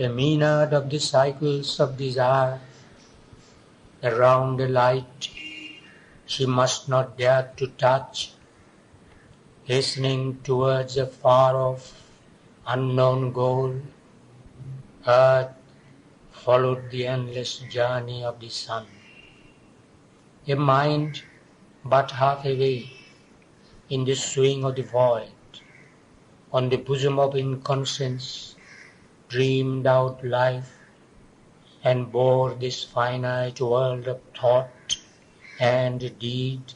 a maenad of the cycles of desire. Around a light she must not dare to touch, hastening towards a far-off, unknown goal. Earth followed the endless journey of the sun. A mind but half away in the swing of the void, on the bosom of inconscience, dreamed out life and bore this finite world of thought and deed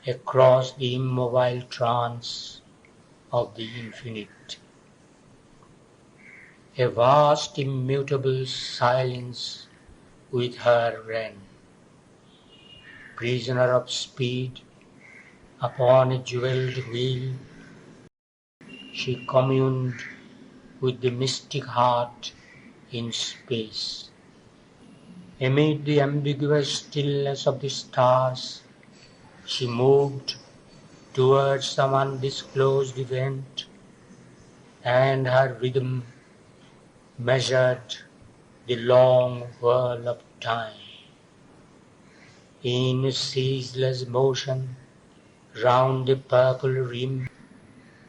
across the immobile trance of the infinite. A vast immutable silence with her ran, prisoner of speed upon a jewelled wheel. She communed with the mystic heart in space. Amid the ambiguous stillness of the stars, she moved towards some undisclosed event, and her rhythm measured the long whirl of time. In ceaseless motion round the purple rim,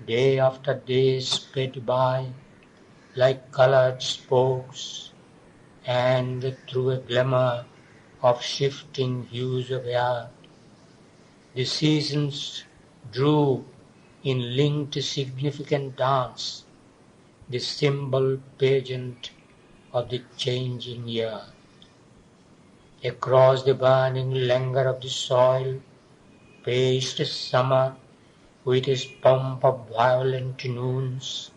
day after day sped by like colored spokes, and through a glimmer of shifting hues of air, the seasons drew in linked significant dance, the symbol pageant of the changing year. Across the burning languor of the soil paced summer with his pomp of violent noons,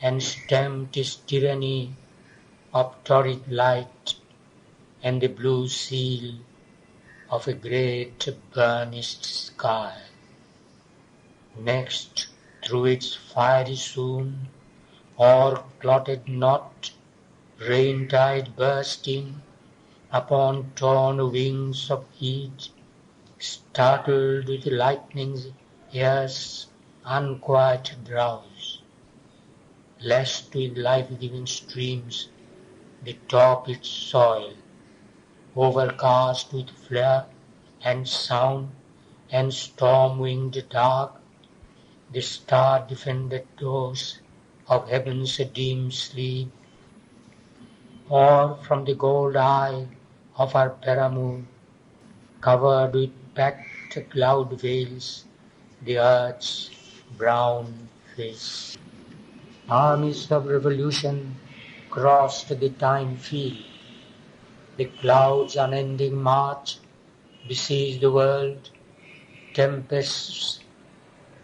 and stamped his tyranny of torrid light and the blue seal of a great burnished sky. Next, through its fiery soon, or clotted knot, rain-tide bursting upon torn wings of heat, startled with lightning's ear's unquiet drowse, lashed with life-giving streams that top its soil, overcast with flare and sound and storm-winged dark, the star-defended doors of heaven's dim sleep, or from the gold eye of her paramour, covered with packed cloud veils, the earth's brown face. Armies of revolution crossed the time field. The clouds' unending march besieged the world. Tempests,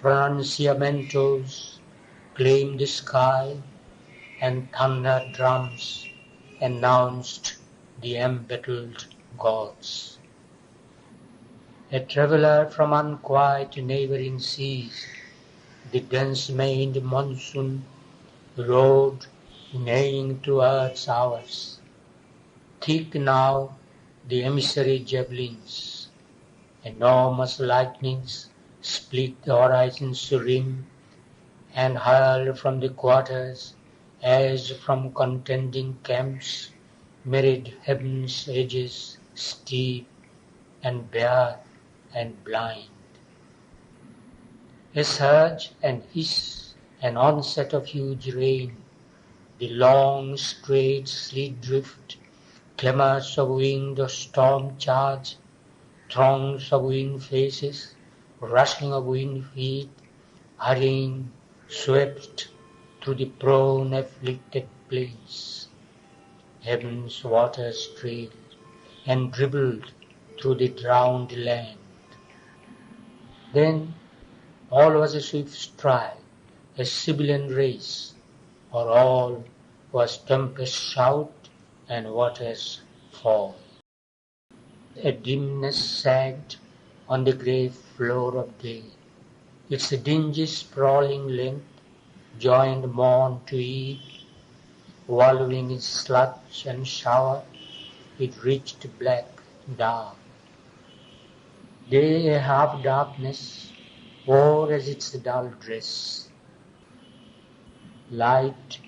pronunciamentos claimed the sky, and thunder drums announced the embattled gods. A traveller from unquiet neighbouring seas, the dense-maned monsoon rode neighing through earth's hours. Thick now the emissary javelins, enormous lightnings split the horizon's rim, and hurled from the quarters as from contending camps, myriad heaven's edges steep and bare and blind. A surge and hiss, an onset of huge rain, the long straight sleet drift, clamours of winged storm charge, throngs of winged faces, rushing of winged feet, hurrying, swept through the prone afflicted place. Heaven's waters trailed and dribbled through the drowned land. Then all was a swift stride, a Sibylline race, or all was tempest shout and waters fall. A dimness sagged on the grey floor of day. Its dingy sprawling length joined morn to eve, wallowing in sludge and shower, it reached black dark. Day, a half-darkness, wore as its dull dress. Light,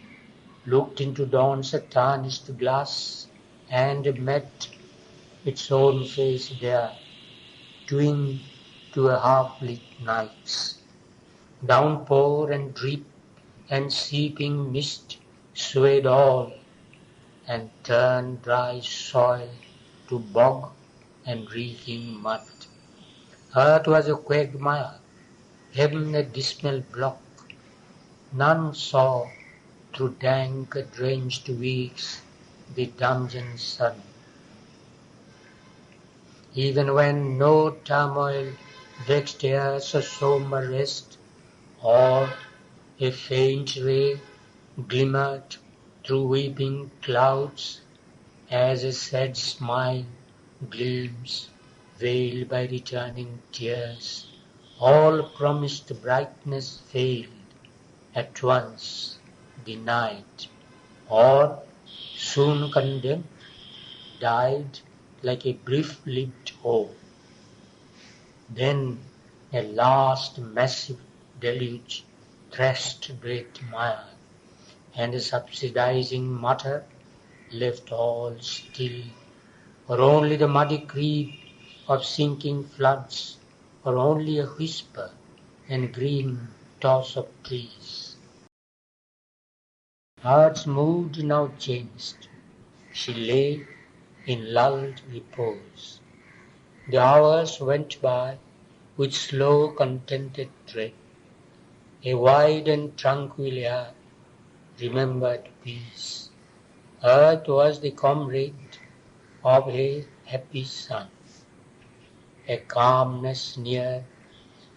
looked into dawn's tarnished glass, and met its own face there, twin to a half-lit night's. Downpour and drip and seeping mist swayed all, and turned dry soil to bog and reeking mud. Earth was a quagmire, heaven a dismal block. None saw through dank, drenched weeks the dungeon sun. Even when no turmoil vexed earth's sombre rest, or a faint ray glimmered through weeping clouds, as a sad smile gleams, veiled by returning tears, all promised brightness failed, at once denied, or soon condemned, died like a brief-lived hope. Then a last massive deluge thrashed great mire, and a subsidizing mutter left all still, or only the muddy creep of sinking floods, or only a whisper and green toss of trees. Earth's mood now changed. She lay in lulled repose. The hours went by with slow, contented tread. A wide and tranquil air remembered peace. Earth was the comrade of a happy sun. A calmness near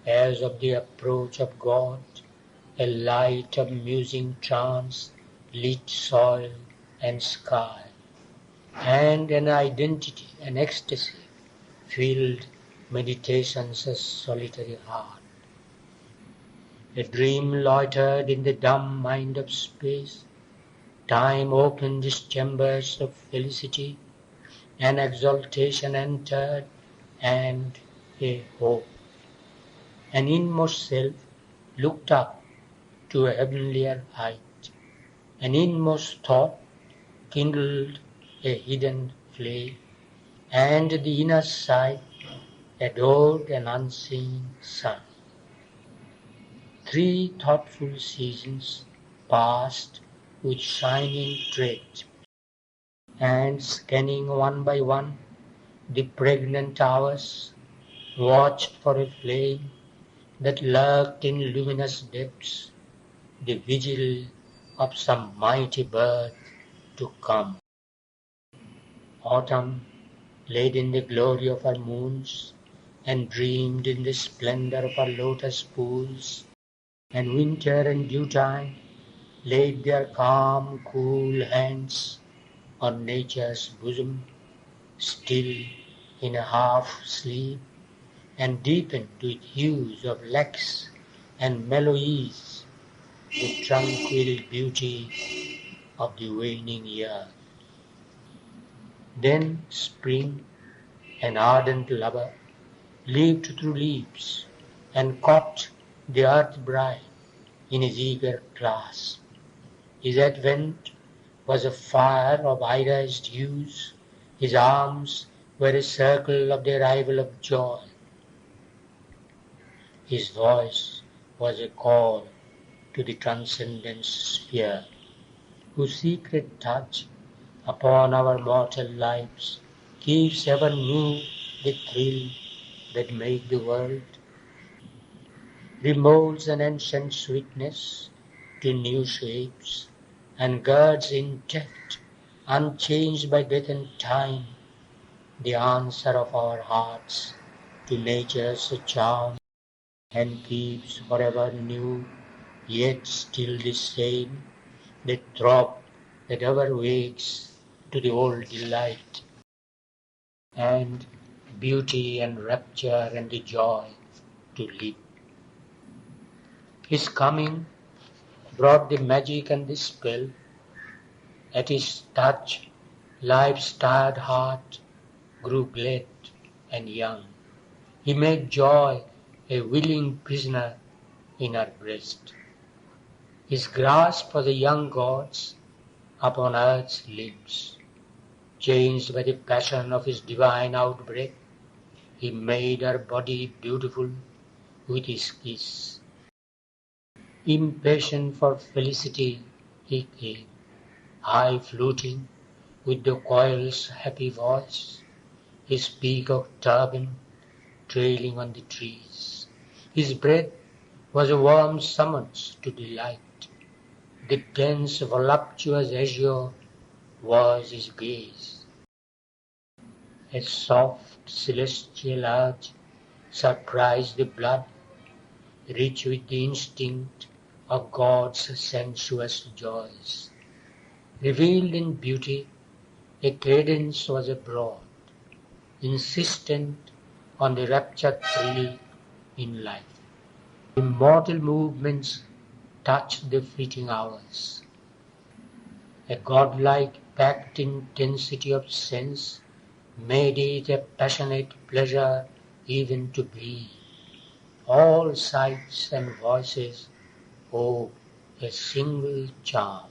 as of the approach of God, a light of musing trance lit soil and sky, and an identity, an ecstasy, filled meditation's solitary heart. A dream loitered in the dumb mind of space. Time opened its chambers of felicity, an exaltation entered, and a hope. An inmost self looked up to a heavenlier height. An inmost thought kindled a hidden flame, and the inner sight adored an unseen sun. 3 thoughtful seasons passed with shining tread, and scanning one by one the pregnant hours, watched for a flame that lurked in luminous depths, the vigil of some mighty birth to come. Autumn laid in the glory of her moons, and dreamed in the splendor of her lotus pools, and winter and dew time laid their calm, cool hands on nature's bosom, still in a half sleep, and deepened with hues of lax and mellow ease the tranquil beauty of the waning year. Then spring, an ardent lover, leaped through leaves, and caught the earth bride in his eager clasp. His advent was a fire of irised hues, his arms were a circle of the arrival of joy. His voice was a call to the transcendent sphere, whose secret touch upon our mortal lives keeps ever new the thrill that made the world, remolds an ancient sweetness to new shapes, and guards intact, unchanged by death and time, the answer of our hearts to nature's charm, and keeps forever new, yet still the same, the throb that ever wakes to the old delight, and beauty and rapture and the joy to live. His coming brought the magic and the spell. At his touch, life's tired heart grew glad and young. He made joy a willing prisoner in her breast. His grasp for the young gods upon earth's limbs. Changed by the passion of his divine outbreak, he made her body beautiful with his kiss. Impatient for felicity, he came, high fluting with the coil's happy voice, his peacock turban trailing on the trees. His breath was a warm summons to delight. The dense voluptuous azure was his gaze. A soft celestial urge surprised the blood, rich with the instinct of God's sensuous joys. Revealed in beauty, a cadence was abroad, insistent on the raptured thrill in life. Immortal movements touched the fleeting hours. A godlike packed intensity of sense made it a passionate pleasure even to be. All sights and voices owe a single charm.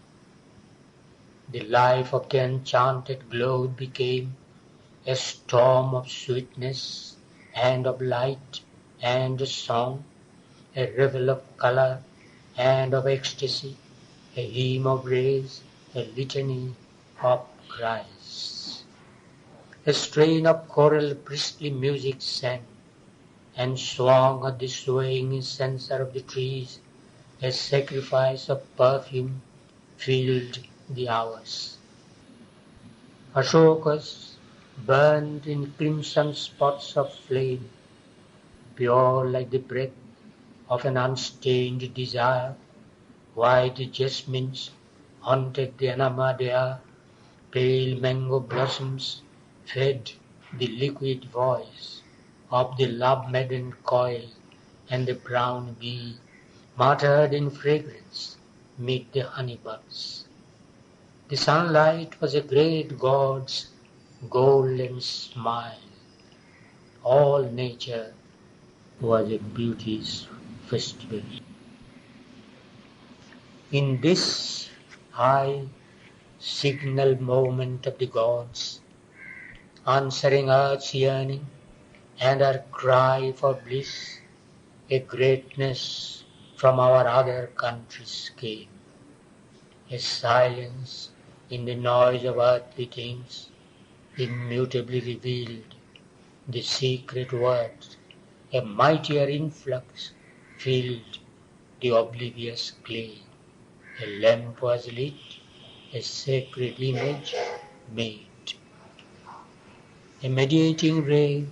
The life of the enchanted globe became a storm of sweetness and of light and song, a revel of color and of ecstasy, a hymn of rays, a litany of cries. A strain of choral priestly music sang, and swung at the swaying censer of the trees, a sacrifice of perfume filled the hours. Ashokas burned in crimson spots of flame, pure like the breath of an unstained desire. White jasmines haunted the enamored air, pale mango blossoms fed the liquid voice of the love-maddened coil, and the brown bee muttered in fragrance mid the honeybuds. The sunlight was a great god's golden smile. All nature was a beauty's festival. In this high signal moment of the gods, answering earth's yearning and our cry for bliss, a greatness from our other countries came. A silence in the noise of earthly things immutably revealed the secret words. A mightier influx filled the oblivious clay. A lamp was lit, a sacred image made. A mediating ray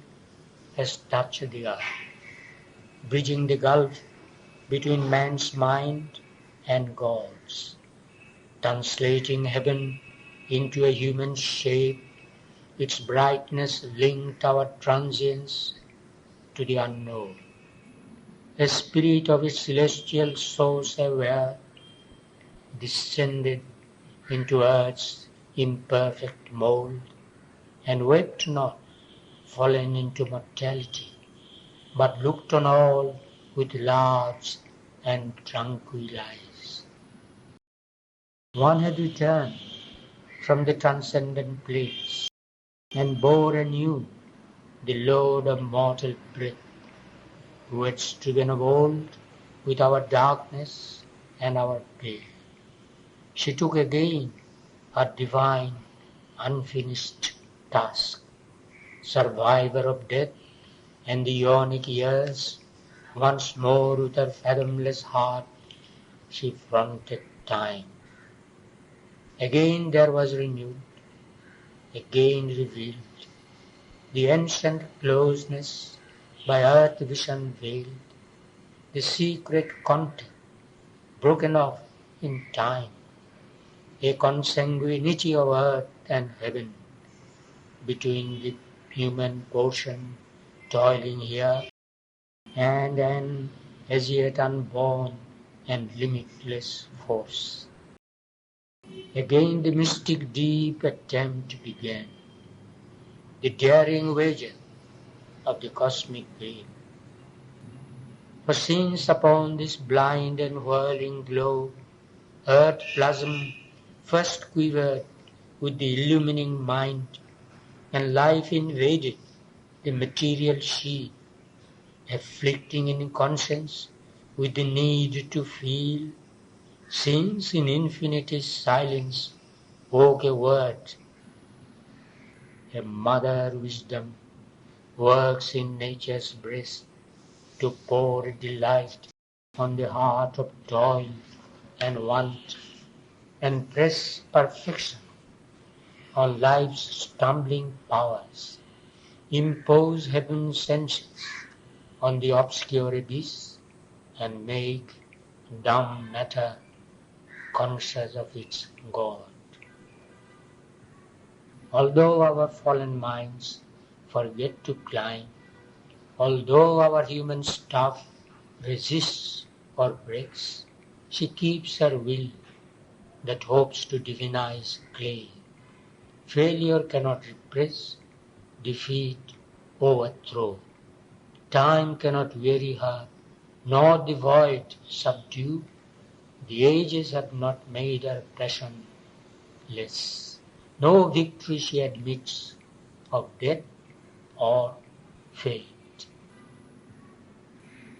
has touched the earth, bridging the gulf between man's mind and God's, translating heaven into a human shape. Its brightness linked our transience to the unknown. A spirit of its celestial source aware descended into earth's imperfect mould, and wept not, fallen into mortality, but looked on all with large and tranquil eyes. One had returned from the transcendent place, and bore anew the load of mortal breath, who had striven of old with our darkness and our pain. She took again her divine, unfinished task, survivor of death and the ionic years. Once more with her fathomless heart she fronted time. Again there was renewed, again revealed, the ancient closeness by earth vision veiled, the secret contact broken off in time, a consanguinity of earth and heaven between the human portion toiling here and an as yet unborn and limitless force. Again the mystic deep attempt began, the daring wager of the cosmic game. For since upon this blind and whirling globe earth blossomed first quivered with the illumining mind, and life invaded the material sheath, afflicting in conscience with the need to feel, since in infinity silence woke a word. A mother wisdom works in nature's breast to pour delight on the heart of toil and want, and press perfection on life's stumbling powers, impose heaven's sentence on the obscure abyss, and make dumb matter conscious of its God. Although our fallen minds forget to climb, although our human stuff resists or breaks, she keeps her will that hopes to divinize clay. Failure cannot repress, defeat, overthrow. Time cannot weary her, nor the void subdue. The ages have not made her passionless. No victory she admits of death or fate.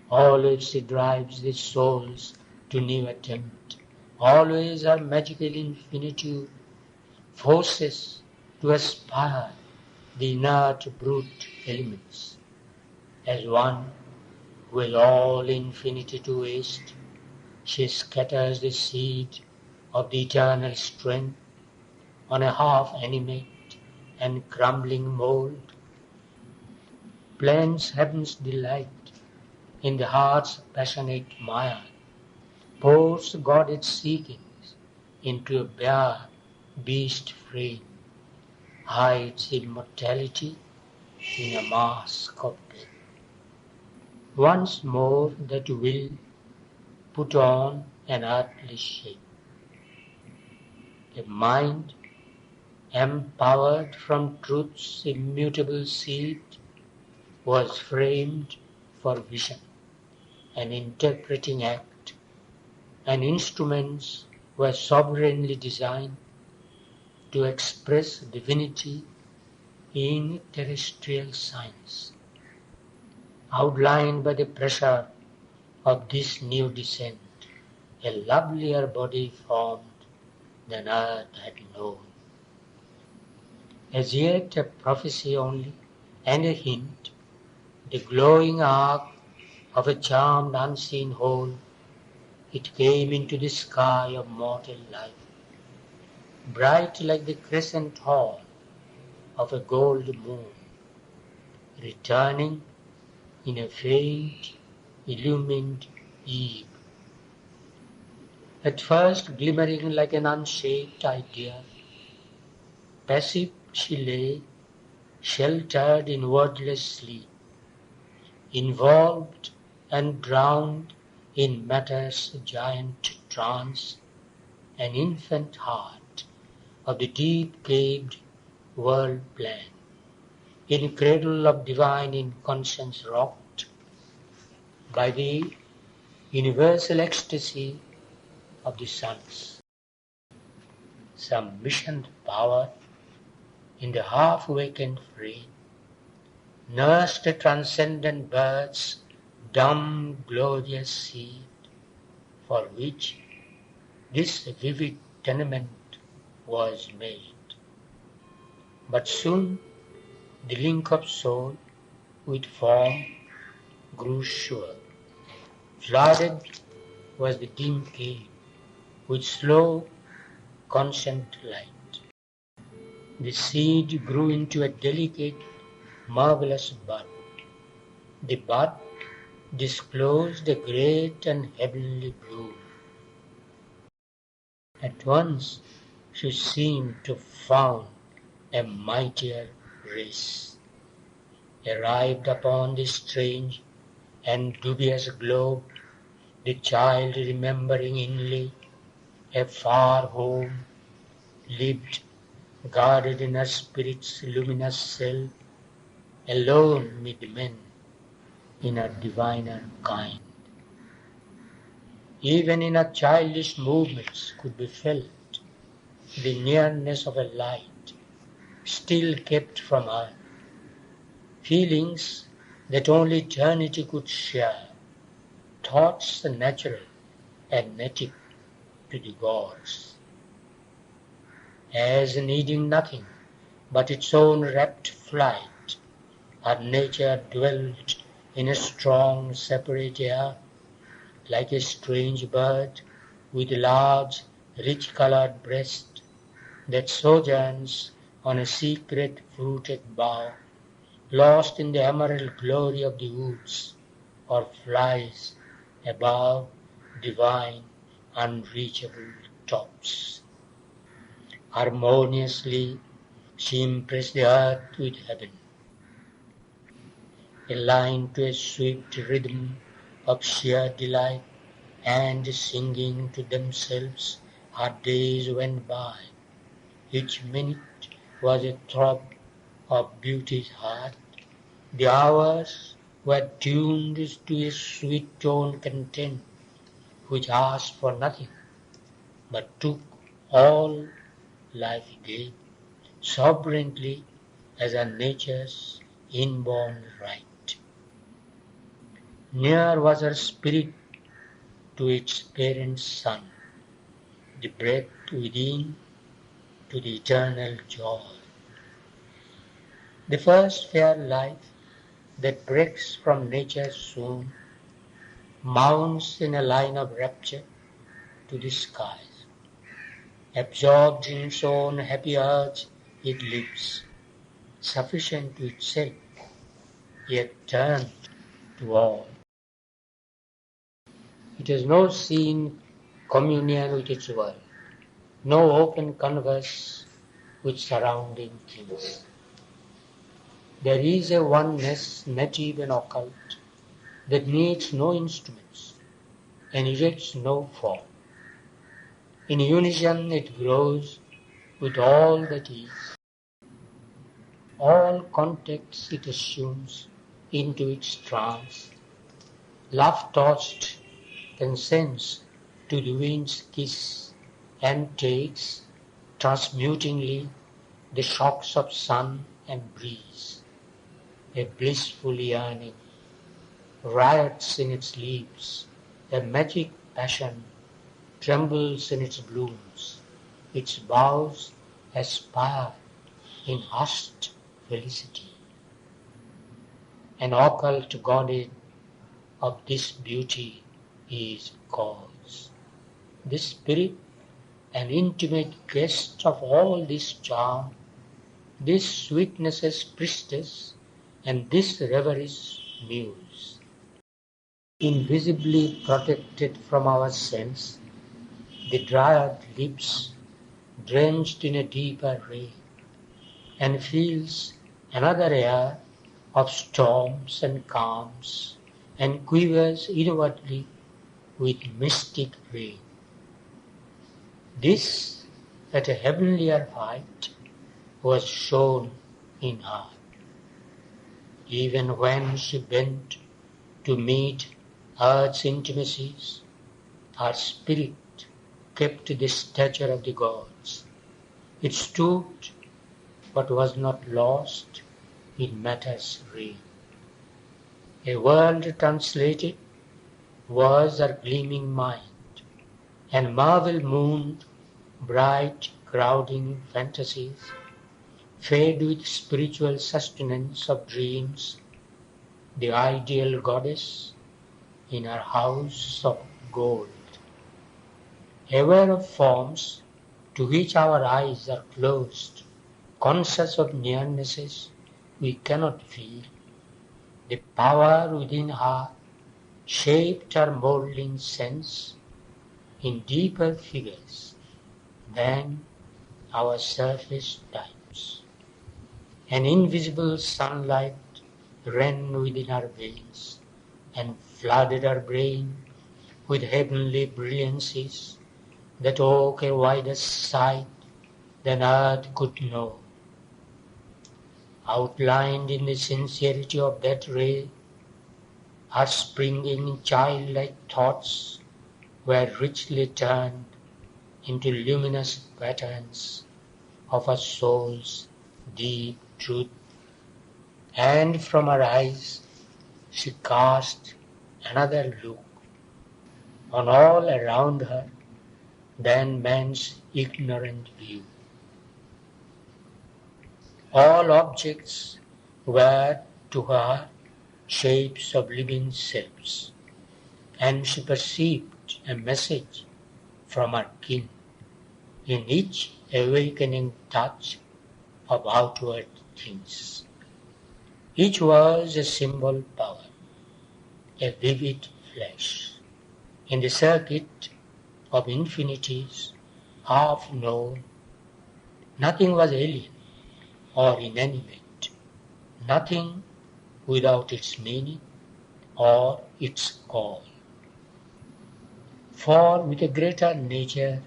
Always she drives the souls to new attempt. Always her magical infinitude forces to aspire the inert brute elements. As one who has all infinity to waste, she scatters the seed of the eternal strength on a half-animate and crumbling mold, plants heaven's delight in the heart's passionate mire, pours God its seekings into a bare beast frame, hides immortality in a mask of death. Once more that will put on an earthly shape. A mind empowered from truth's immutable seed was framed for vision, an interpreting act, and instruments were sovereignly designed to express divinity in terrestrial science. Outlined by the pressure of this new descent, a lovelier body formed than earth had known. As yet a prophecy only, and a hint, the glowing arc of a charmed unseen whole, it came into the sky of mortal life, bright like the crescent horn of a gold moon, returning in a faint, illumined eve. At first glimmering like an unshaped idea, passive she lay, sheltered in wordless sleep, involved and drowned in matter's giant trance, an infant heart of the deep-caved world plan, in cradle of divine inconscience rocked by the universal ecstasy of the suns. Some missioned power in the half-awakened frame nursed a transcendent bird's dumb glorious seed, for which this vivid tenement was made. But soon the link of soul with form grew sure. Flooded was the dim cave with slow, constant light. The seed grew into a delicate, marvelous bud. The bud disclosed a great and heavenly bloom. At once she seemed to found a mightier race, arrived upon this strange and dubious globe, the child remembering inly a far home, lived, guarded in her spirit's luminous cell, alone mid men in her diviner kind. Even in her childish movements could be felt the nearness of a light still kept from earth, feelings that only eternity could share, thoughts natural and native to the gods. As needing nothing but its own rapt flight, her nature dwelt in a strong separate air, like a strange bird with large rich-colored breast that sojourns on a secret fruited bough, lost in the emerald glory of the woods, or flies above divine unreachable tops. Harmoniously she impressed the earth with heaven, aligned to a swift rhythm of sheer delight, and singing to themselves our days went by. Each minute was a throb of beauty's heart. The hours were tuned to a sweet tone content, which asked for nothing, but took all life gave, sovereignly as a nature's inborn right. Near was her spirit to its parent sun, the breath within to the eternal joy. The first fair life that breaks from nature soon mounts in a line of rapture to the skies. Absorbed in its own happy urge, it lives, sufficient to itself, yet turned to all. It has no seen communion with its world, no open converse with surrounding things. There is a oneness native and occult that needs no instruments and erects no form. In unison it grows with all that is. All contexts it assumes into its trance. Love-tossed consents to the wind's kiss and takes, transmutingly, the shocks of sun and breeze. A blissful yearning riots in its leaves, a magic passion trembles in its blooms, its boughs aspire in hushed felicity. An occult goddess of this beauty is cause. This spirit, an intimate guest of all this charm, this sweetness's priestess, and this reveries muse. Invisibly protected from our sense, the dryad lips, drenched in a deeper ray, and feels another air of storms and calms, and quivers inwardly with mystic rain. This, at a heavenlier height, was shown in her. Even when she bent to meet earth's intimacies, her spirit kept the stature of the gods. It stood, but was not lost in matter's reign. A world translated was her gleaming mind, and marvel-mooned, bright, crowding fantasies fed with spiritual sustenance of dreams, the ideal goddess in her house of gold. Aware of forms to which our eyes are closed, conscious of nearnesses we cannot feel, the power within her shaped her molding sense in deeper figures than our surface types. An invisible sunlight ran within her veins and flooded her brain with heavenly brilliancies that oak a wider sight than earth could know. Outlined in the sincerity of that ray, her springing childlike thoughts were richly turned into luminous patterns of her soul's deep truth, and from her eyes she cast another look on all around her than man's ignorant view. All objects were to her shapes of living selves, and she perceived a message from her kin in each awakening touch of outward things. Each was a symbol power, a vivid flash. In the circuit of infinities half known, nothing was alien or inanimate, nothing without its meaning or its call. For with a greater nature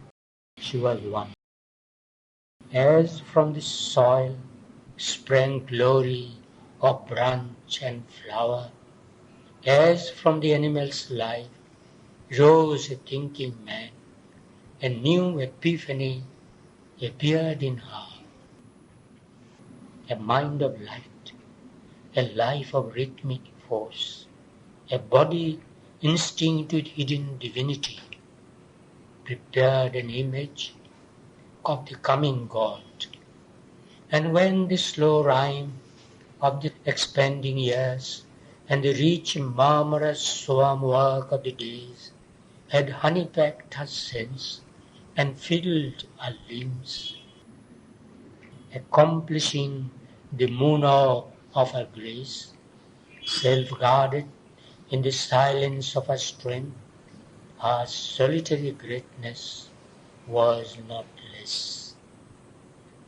she was one. As from the soil sprang glory of branch and flower, as from the animal's life rose a thinking man, a new epiphany appeared in her, a mind of light, a life of rhythmic force, a body instinct with hidden divinity, prepared an image of the coming God. And when the slow rhyme of the expanding years and the rich murmurous swarm work of the days had honeypacked her sense and filled her limbs, accomplishing the moon-awe of her grace, self-guarded in the silence of her strength, her solitary greatness was not less.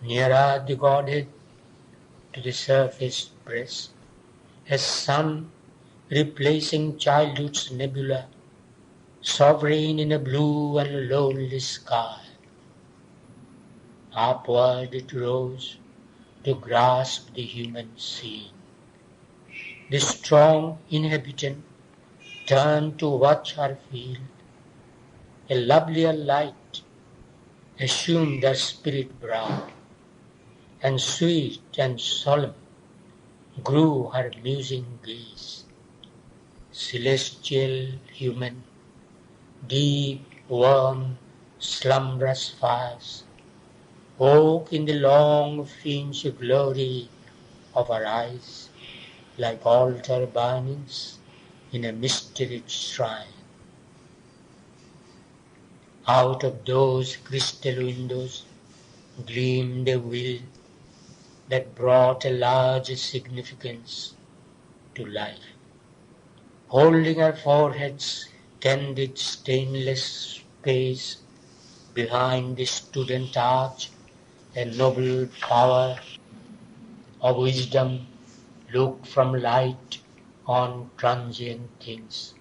Nearer the Godhead to the surface breast, a sun replacing childhood's nebula, sovereign in a blue and lonely sky. Upward it rose to grasp the human scene. The strong inhabitant turned to watch her field. A lovelier light assumed her spirit brow, and sweet and solemn grew her musing gaze. Celestial, human, deep, warm, slumbrous fires woke in the long finch glory of her eyes, like altar burnings in a mysterious shrine. Out of those crystal windows gleamed a will that brought a large significance to life. Holding her forehead's candid stainless space behind the student arch, a noble power of wisdom looked from light on transient things.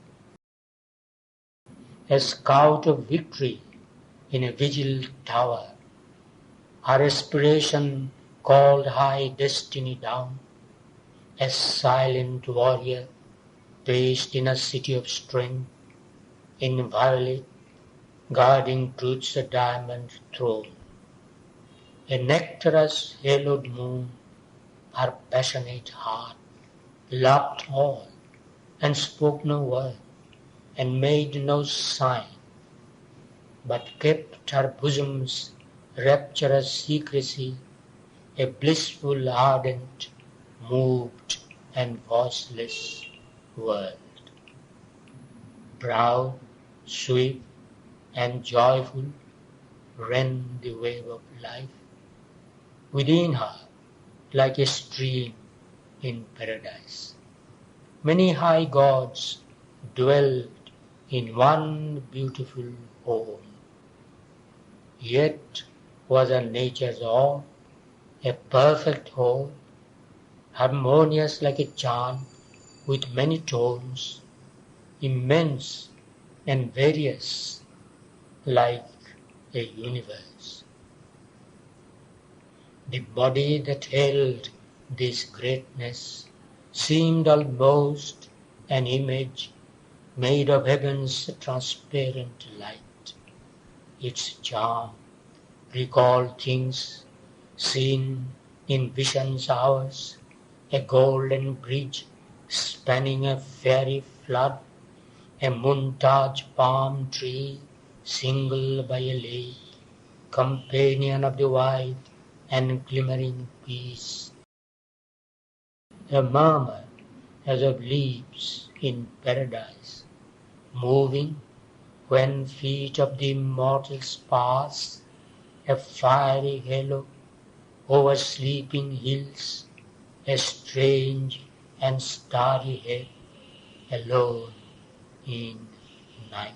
A scout of victory in a vigil tower, her aspiration called high destiny down, a silent warrior placed in a city of strength, inviolate, guarding truth's diamond throne. A nectarous haloed moon, her passionate heart loved all, and spoke no word, and made no sign, but kept her bosom's rapturous secrecy, a blissful, ardent, moved, and voiceless world. Proud, sweet, and joyful ran the wave of life within her like a stream in paradise. Many high gods dwelled in one beautiful home. Yet was her nature's all a perfect whole, harmonious like a chant with many tones, immense and various like a universe. The body that held this greatness seemed almost an image made of heaven's transparent light. its charm. Recall things seen in visions hours, a golden bridge spanning a fairy flood, a Muntaj palm tree single by a lake, companion of the white and glimmering peace. A murmur as of leaves in paradise, moving when feet of the immortals pass, a fiery halo over sleeping hills, a strange and starry head alone in night.